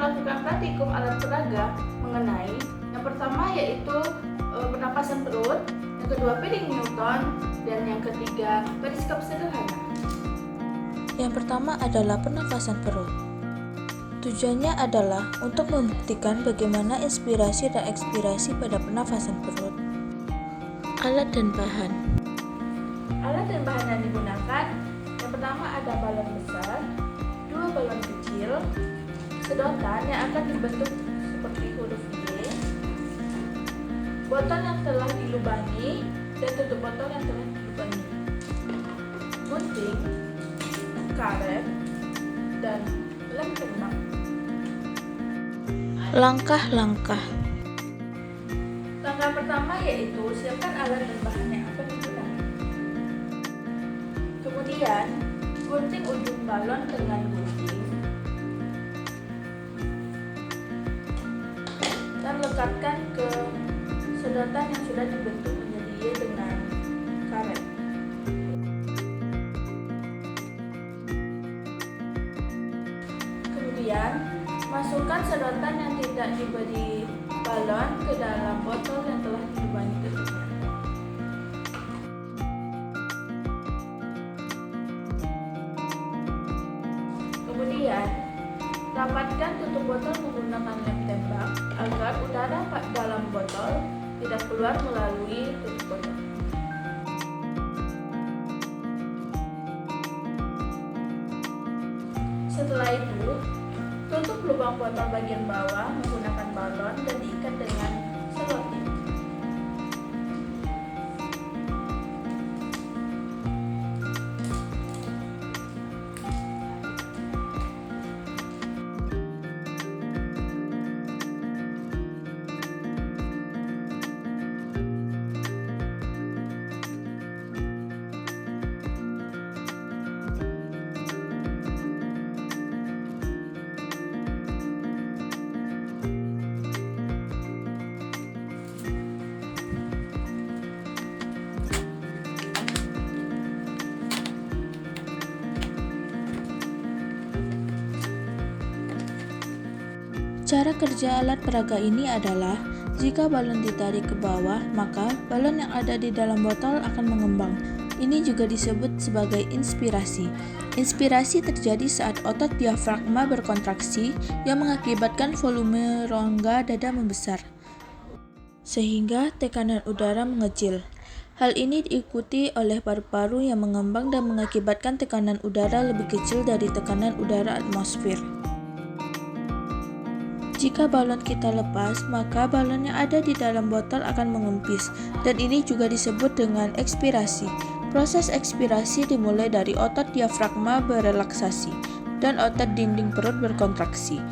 melakukan praktikum alat peraga mengenai yang pertama yaitu pernapasan perut, yang kedua piring Newton, dan yang ketiga periskop sederhana. Yang pertama adalah pernafasan perut. Tujuannya adalah untuk membuktikan bagaimana inspirasi dan ekspirasi pada pernafasan perut. Alat dan bahan. Alat dan bahan yang digunakan, yang pertama ada balon besar, 2 balon kecil, sedotan yang akan dibentuk seperti huruf Y, botol yang telah dilubangi, dan tutup botol yang telah dilubangi, gunting, karet, dan lem tembak. Langkah-langkah. Langkah pertama yaitu siapkan alat dan bahan yang akan digunakan. Kemudian, gunting ujung balon dengan gunting dan lekatkan ke sedotan yang sudah dibentuk menjadi Y dengan karet. Kemudian, masukkan sedotan yang tidak diberi balon ke dalam botol yang telah dilubangi tutupnya. Kemudian, rapatkan tutup botol menggunakan lem tembak agar udara dalam botol tidak keluar melalui tutup botol. Setelah itu, tutup lubang botol bagian bawah menggunakan balon dan diikat dengan selotip. Cara kerja alat peraga ini adalah, jika balon ditarik ke bawah, maka balon yang ada di dalam botol akan mengembang. Ini juga disebut sebagai inspirasi. Inspirasi terjadi saat otot diafragma berkontraksi yang mengakibatkan volume rongga dada membesar, sehingga tekanan udara mengecil. Hal ini diikuti oleh paru-paru yang mengembang dan mengakibatkan tekanan udara lebih kecil dari tekanan udara atmosfer. Jika balon kita lepas, maka balon yang ada di dalam botol akan mengempis, dan ini juga disebut dengan ekspirasi. Proses ekspirasi dimulai dari otot diafragma berelaksasi dan otot dinding perut berkontraksi,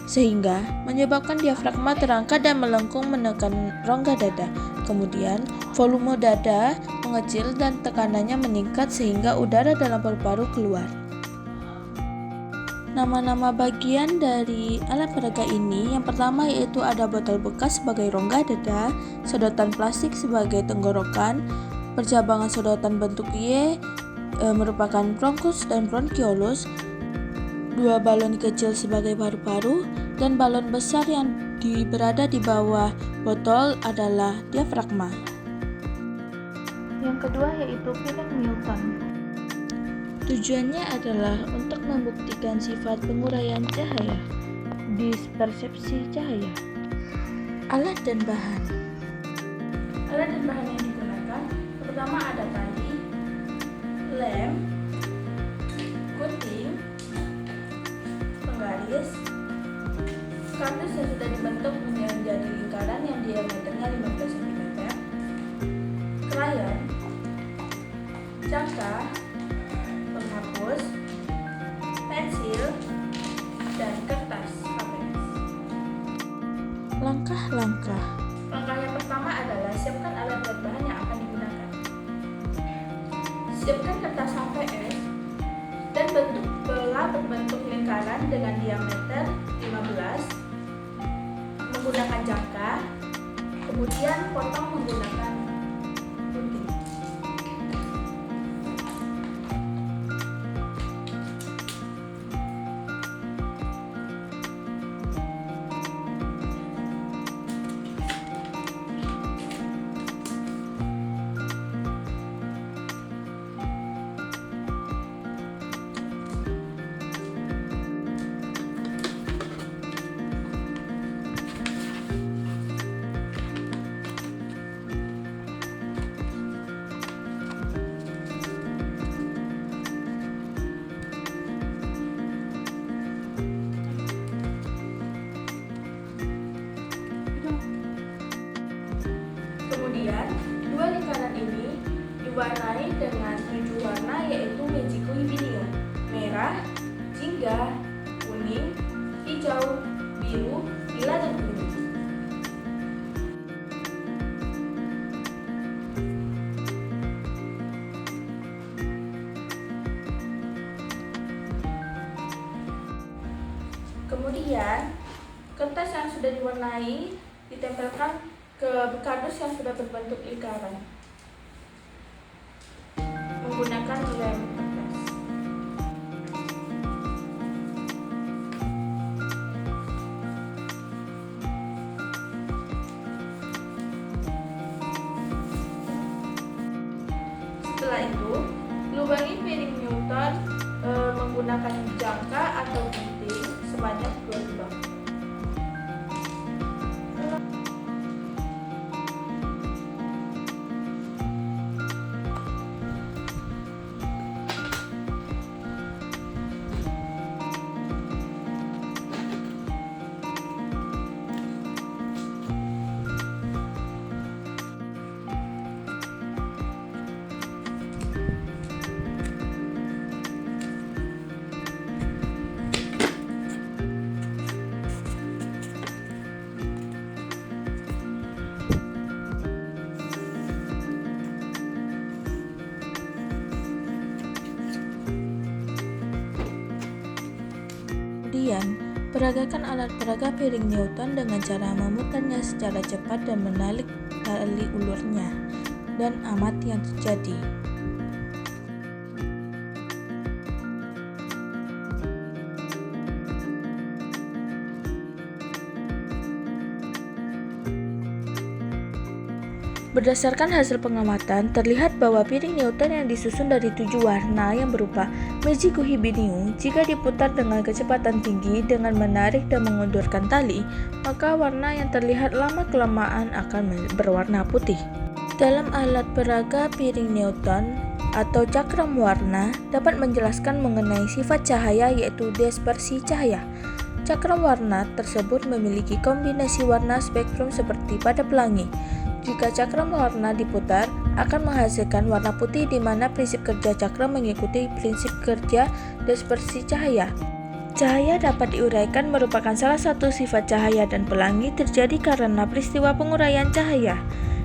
sehingga menyebabkan diafragma terangkat dan melengkung menekan rongga dada. Kemudian, volume dada mengecil dan tekanannya meningkat sehingga udara dalam paru-paru keluar. Nama-nama bagian dari alat peraga ini, yang pertama yaitu ada botol bekas sebagai rongga dada, sedotan plastik sebagai tenggorokan, percabangan sedotan bentuk Y merupakan bronkus dan bronkiolus, 2 balon kecil sebagai paru-paru, dan balon besar yang berada di bawah botol adalah diafragma. Yang kedua yaitu piring Newton. Tujuannya adalah untuk membuktikan sifat penguraian cahaya, dispersepsi cahaya. Alat dan bahan. Alat dan bahan yang digunakan, pertama ada tali, lem, gunting, penggaris, kardus yang sudah dibentuk menjadi lingkaran yang diameternya 15 cm, krayon, jangka, penghapus, pensil, dan kertas HVS. Langkah-langkah. Langkah yang pertama adalah siapkan alat dan bahan yang akan digunakan. Siapkan kertas HVS dan bentuk bola berbentuk lingkaran dengan diameter 15 menggunakan jangka, kemudian potong menggunakan gunting. diwarnai dengan 7 warna, yaitu Magiku Hibinium: merah, jingga, kuning, hijau, biru, lila, dan kuning. Kemudian, kertas yang sudah diwarnai ditempelkan ke kardus yang sudah berbentuk lingkaran menggunakan lem kertas. Setelah itu, lubangi piring Newton menggunakan jangka atau gunting sebanyak 2 lubang. Kemudian, peragakan alat peraga piring Newton dengan cara memutarnya secara cepat dan menarik tali ulurnya, dan amati yang terjadi. Berdasarkan hasil pengamatan, terlihat bahwa piring Newton yang disusun dari 7 warna yang berupa Magiku Hibinium, jika diputar dengan kecepatan tinggi dengan menarik dan mengundurkan tali, maka warna yang terlihat lama-kelamaan akan berwarna putih. Dalam alat peraga piring Newton atau cakram warna dapat menjelaskan mengenai sifat cahaya, yaitu dispersi cahaya. Cakram warna tersebut memiliki kombinasi warna spektrum seperti pada pelangi. Jika cakram warna diputar, akan menghasilkan warna putih, di mana prinsip kerja cakram mengikuti prinsip kerja dispersi cahaya. Cahaya dapat diuraikan merupakan salah satu sifat cahaya, dan pelangi terjadi karena peristiwa penguraian cahaya.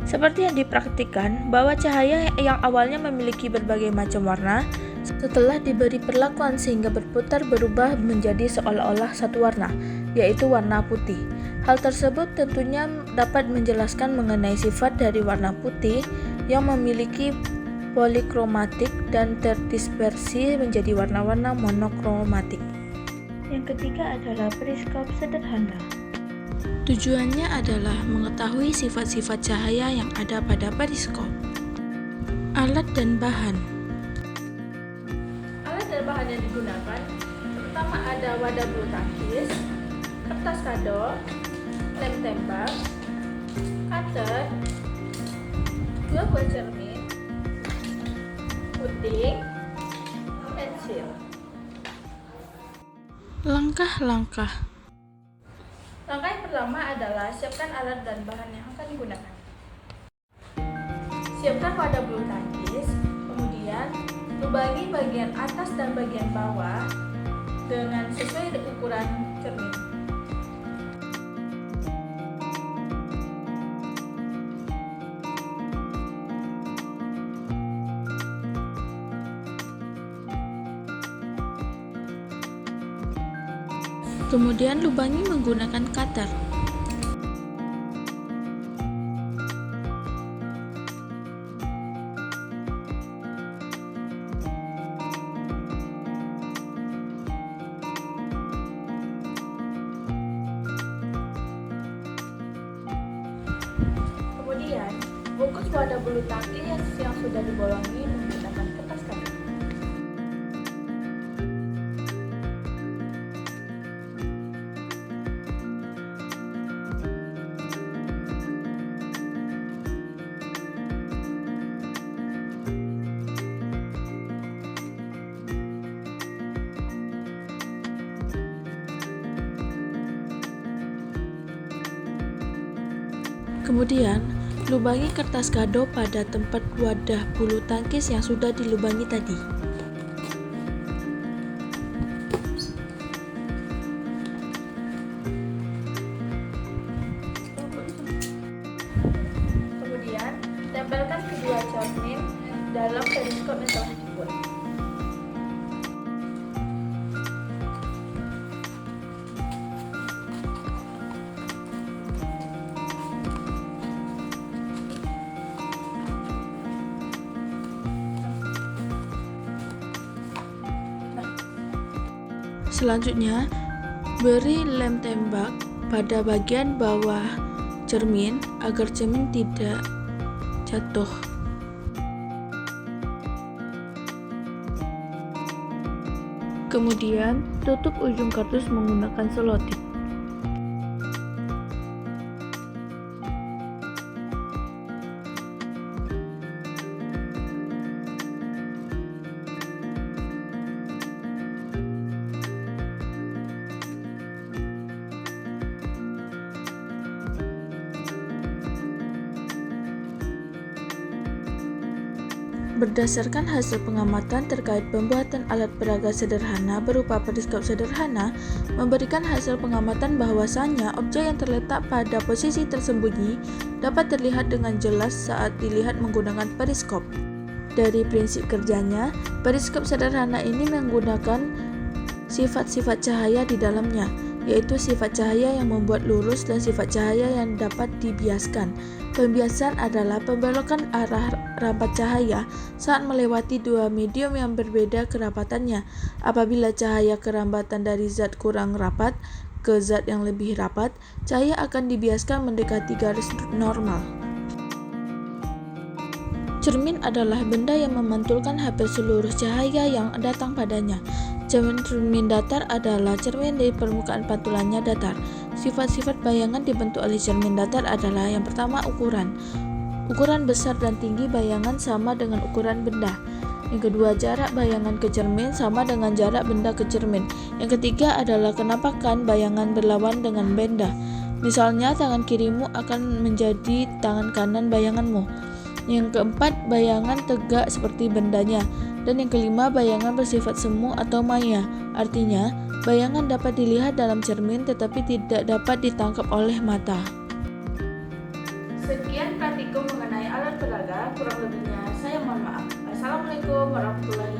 Seperti yang dipraktikkan, bahwa cahaya yang awalnya memiliki berbagai macam warna, setelah diberi perlakuan sehingga berputar berubah menjadi seolah-olah satu warna, yaitu warna putih. Hal tersebut tentunya dapat menjelaskan mengenai sifat dari warna putih yang memiliki polikromatik dan terdispersi menjadi warna-warna monokromatik. Yang ketiga adalah periskop sederhana. Tujuannya adalah mengetahui sifat-sifat cahaya yang ada pada periskop. Alat dan bahan. Alat dan bahan yang digunakan pertama ada wadah bulu tangkis, kertas kado, lem tembak, cutter, 2 buah cermin, puding, pensil. Langkah-langkah. Langkah yang pertama adalah siapkan alat dan bahan yang akan digunakan. Siapkan wadah bulu tangkis, kemudian lubangi bagian atas dan bagian bawah dengan sesuai ukuran cermin. Kemudian lubangi menggunakan cutter. Kemudian, bungkus wadah bulu tangkis yang sudah dibolongi menggunakan kertas kado. Kemudian, Lubangi kertas kado pada tempat wadah bulu tangkis yang sudah dilubangi tadi. Kemudian, tempelkan kedua cermin dalam periskop yang telah dibuat. Selanjutnya, beri lem tembak pada bagian bawah cermin agar cermin tidak jatuh. Kemudian, tutup ujung kardus menggunakan selotip. Berdasarkan hasil pengamatan terkait pembuatan alat peraga sederhana berupa periskop sederhana, memberikan hasil pengamatan bahwasannya objek yang terletak pada posisi tersembunyi dapat terlihat dengan jelas saat dilihat menggunakan periskop. Dari prinsip kerjanya, periskop sederhana ini menggunakan sifat-sifat cahaya di dalamnya, yaitu sifat cahaya yang membuat lurus dan sifat cahaya yang dapat dibiaskan. Pembiasan adalah pembelokan arah rampat cahaya saat melewati dua medium yang berbeda kerapatannya. Apabila cahaya kerambatan dari zat kurang rapat ke zat yang lebih rapat, cahaya akan dibiaskan mendekati garis normal. Cermin adalah benda yang memantulkan hampir seluruh cahaya yang datang padanya. Cermin datar adalah cermin dari permukaan pantulannya datar. Sifat-sifat bayangan dibentuk oleh cermin datar adalah yang pertama ukuran. Ukuran besar dan tinggi bayangan sama dengan ukuran benda. Yang kedua, jarak bayangan ke cermin sama dengan jarak benda ke cermin. Yang ketiga adalah kenampakan bayangan berlawan dengan benda. Misalnya, tangan kirimu akan menjadi tangan kanan bayanganmu. Yang keempat, bayangan tegak seperti bendanya. Dan yang kelima, bayangan bersifat semu atau maya. Artinya, bayangan dapat dilihat dalam cermin tetapi tidak dapat ditangkap oleh mata. Sekian praktikum mengenai alat peraga, kurang lebihnya saya mohon maaf. Assalamualaikum warahmatullahi